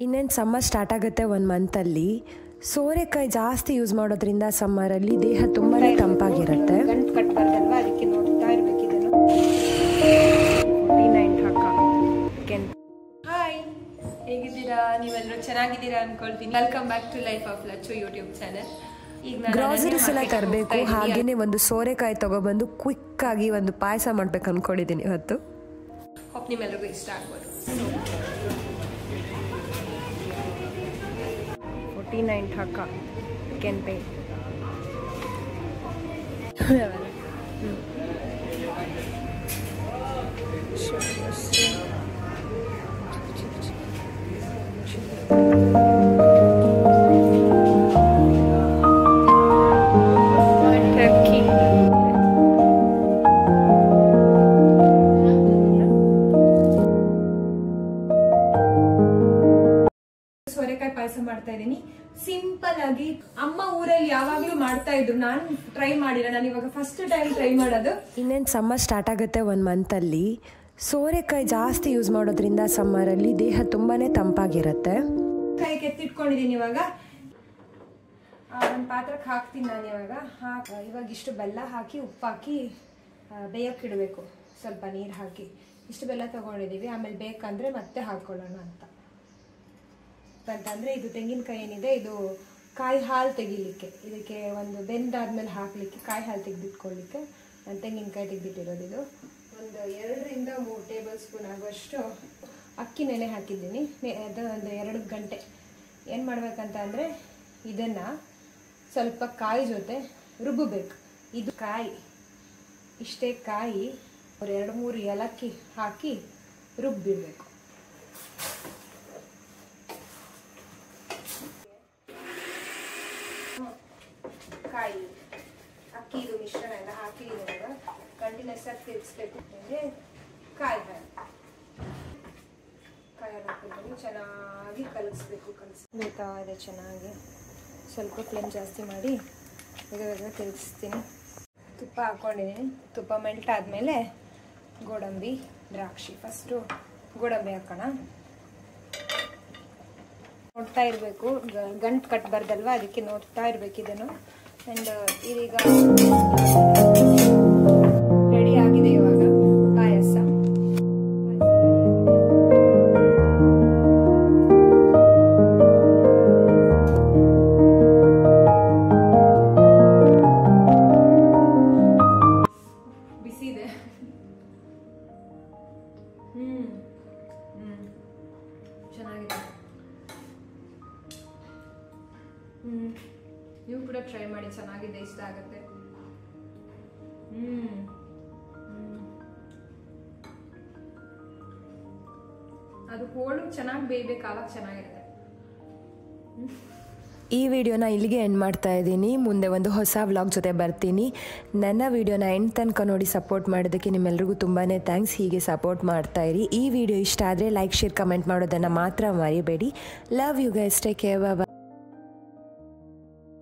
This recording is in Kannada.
ಇನ್ನೇನು ಸಮ್ಮರ್ ಸ್ಟಾರ್ಟ್ ಆಗುತ್ತೆ 1 ಮಂತಲ್ಲಿ. ಸೋರೆಕಾಯಿ ಜಾಸ್ತಿ ಯೂಸ್ ಮಾಡೋದ್ರಿಂದ ಸಮ್ಮರಲ್ಲಿ ದೇಹ ತುಂಬಾ ತಂಪಾಗಿರುತ್ತೆ. ಗಂಟು ಕಟ್ಟಬಾರ್ದಲ್ವಾ, ಅದಕ್ಕೆ ನೋಡ್ತಾ ಇರಬೇಕು ಇದನ್ನು. 49 ಹಾಕ. ಹಾಯ್, ಹೇಗಿದ್ದೀರಾ? ನೀವೆಲ್ಲರೂ ಚೆನ್ನಾಗಿದ್ದೀರಾ ಅನ್ಕೊಳ್ತೀನಿ. Welcome back to life of Lachchu YouTube channel. ಈಗ ಗ್ರಾಸರೀಸ್ ಎಲ್ಲ ತರಬೇಕು, ಹಾಗೇನೆ ಒಂದು ಸೋರೆಕಾಯಿ ತಗೊಬಂದು ಕ್ವಿಕ್ ಆಗಿ ಒಂದು ಪಾಯಸ ಮಾಡ್ಬೇಕು ಅನ್ಕೊಂಡಿದ್ದೀನಿ ಇವತ್ತು. ಹೋಪ್ ನಿಮ್ಮೆಲ್ಲರಿಗೂ ಇಷ್ಟ ಆಗ್ಬೋದು. 49 ಹಾಕ ಕೆಂಪೆ. ಸೋರೆಕಾಯಿ ಪಾಯಸ ಮಾಡ್ತಾ ಇದ್ದೀನಿ ಸಿಂಪಲ್ ಆಗಿ. ಅಮ್ಮ ಊರಲ್ಲಿ ಯಾವಾಗ್ಲೂ ಮಾಡ್ತಾ ಇದ್ರು, ನಾನು ಟ್ರೈ ಮಾಡಿಲ್ಲ. ನಾನು ಇವಾಗ ಫಸ್ಟ್ ಟೈಮ್ ಟ್ರೈ ಮಾಡೋದು. ಇನ್ನೇನು ಸಮ್ಮರ್ ಸ್ಟಾರ್ಟ್ ಆಗುತ್ತೆ 1 ಮಂತಲ್ಲಿ. ಸೋರೆಕಾಯಿ ಜಾಸ್ತಿ ಯೂಸ್ ಮಾಡೋದ್ರಿಂದ ಸಮ್ಮರಲ್ಲಿ ದೇಹ ತುಂಬಾನೇ ತಂಪಾಗಿರುತ್ತೆ. ಕೈ ಕೆತ್ತಿಟ್ಕೊಂಡಿದ್ದೀನಿ. ಇವಾಗ ಒಂದು ಪಾತ್ರಕ್ಕೆ ಹಾಕ್ತೀನಿ ನಾನು. ಇವಾಗ ಇಷ್ಟು ಬೆಲ್ಲ ಹಾಕಿ ಉಪ್ಪು ಹಾಕಿ ಬೇಯಕ್ಕಿಡಬೇಕು. ಸ್ವಲ್ಪ ನೀರು ಹಾಕಿ ಇಷ್ಟು ಬೆಲ್ಲ ತಗೊಂಡಿದ್ದೀವಿ. ಆಮೇಲೆ ಬೇಕಂದ್ರೆ ಮತ್ತೆ ಹಾಕೊಳ್ಳೋಣ ಅಂತಂದರೆ ಇದು ತೆಂಗಿನಕಾಯಿ ಏನಿದೆ, ಇದು ಕಾಯಿ ಹಾಲು ತೆಗಿಲಿಕ್ಕೆ, ಇದಕ್ಕೆ ಒಂದು ಬೆಂದಾದ್ಮೇಲೆ ಹಾಕಲಿಕ್ಕೆ ಕಾಯಿ ಹಾಲು ತೆಗೆದಿಟ್ಕೊಳ್ಳಿಕ್ಕೆ ನಾನು ತೆಂಗಿನಕಾಯಿ ತೆಗೆದಿಟ್ಟಿರೋದು. ಇದು ಒಂದು 2 ರಿಂದ 3 ಟೇಬಲ್ ಸ್ಪೂನ್ ಆಗುವಷ್ಟು ಅಕ್ಕಿ ನೆನೆ ಹಾಕಿದ್ದೀನಿ. ಅದು ಒಂದು 2 ಗಂಟೆ. ಏನು ಮಾಡಬೇಕಂತ ಅಂದರೆ ಇದನ್ನು ಸ್ವಲ್ಪ ಕಾಯಿ ಜೊತೆ ರುಬ್ಬಬೇಕು. ಇದು ಕಾಯಿ, ಇಷ್ಟೇ ಕಾಯಿ, ಒಂದು 2-3 ಏಲಕ್ಕಿ ಹಾಕಿ ರುಬ್ಬಿಡಬೇಕು. ಕಾಯಿ ಅಕ್ಕಿ ಇದು ಮಿಶ್ರಣ ಎಲ್ಲ ಹಾಕಿ ಇವಾಗ ಕಂಟಿನ್ಯೂಸ್ ಆಗಿ ತಿರ್ಗಿಸ್ಬೇಕು. ಅಂದರೆ ಕಾಯಿ ಹಾಕಿದ್ದೀನಿ, ಚೆನ್ನಾಗಿ ಕಲಿಸ್ತಾ ಇದೆ. ಚೆನ್ನಾಗಿ ಸ್ವಲ್ಪ ಫ್ಲೇಮ್ ಜಾಸ್ತಿ ಮಾಡಿ ಬೇಗ ತಿರುಗಿಸ್ತೀನಿ. ತುಪ್ಪ ಹಾಕ್ಕೊಂಡಿದ್ದೀನಿ. ತುಪ್ಪ ಮೆಲ್ಟ್ ಆದಮೇಲೆ ಗೋಡಂಬಿ, ದ್ರಾಕ್ಷಿ. ಫಸ್ಟು ಗೋಡಂಬಿ ಹಾಕೋಣ. ನೋಡ್ತಾ ಇರಬೇಕು, ಗಂಟು ಕಟ್ಟಬಾರ್ದಲ್ವಾ, ಅದಕ್ಕೆ ನೋಡ್ತಾ ಇರಬೇಕು ಇದನ್ನು. ಆ್ಯಂಡ್ ಇದೀಗ ರೆಡಿ ಆಗಿದೆ ಇವಾಗ ಪಾಯಸ. ಬಿಸಿ ಇದೆ. ಚೆನ್ನಾಗಿದೆ. ನೀವು ಕೂಡ ಟ್ರೈ ಮಾಡಿ, ಚೆನ್ನಾಗಿದೆ, ಇಷ್ಟ ಆಗುತ್ತೆ. ಅದು ಹೋಳು ಚೆನ್ನಾಗಿ ಬೇಯಬೇಕು, ಆವಾಗ ಚೆನ್ನಾಗಿರುತ್ತೆ. ಈ ವಿಡಿಯೋನ ಇಲ್ಲಿಗೆ ಎಂಡ್ ಮಾಡ್ತಾ ಇದ್ದೀನಿ. ಮುಂದೆ ಒಂದು ಹೊಸ ವ್ಲಾಗ್ ಜೊತೆ ಬರ್ತೀನಿ. ನನ್ನ ವಿಡಿಯೋನ ಎಂಡ್ ತನಕ ನೋಡಿ ಸಪೋರ್ಟ್ ಮಾಡೋದಕ್ಕೆ ನಿಮ್ಮೆಲ್ರಿಗೂ ತುಂಬಾ ಥ್ಯಾಂಕ್ಸ್. ಹೀಗೆ ಸಪೋರ್ಟ್ ಮಾಡ್ತಾ ಇರಿ. ಈ ವಿಡಿಯೋ ಇಷ್ಟ ಆದರೆ ಲೈಕ್, ಶೇರ್, ಕಮೆಂಟ್ ಮಾಡೋದನ್ನು ಮಾತ್ರ ಮರಿಬೇಡಿ. Love you guys. Take care. Bye.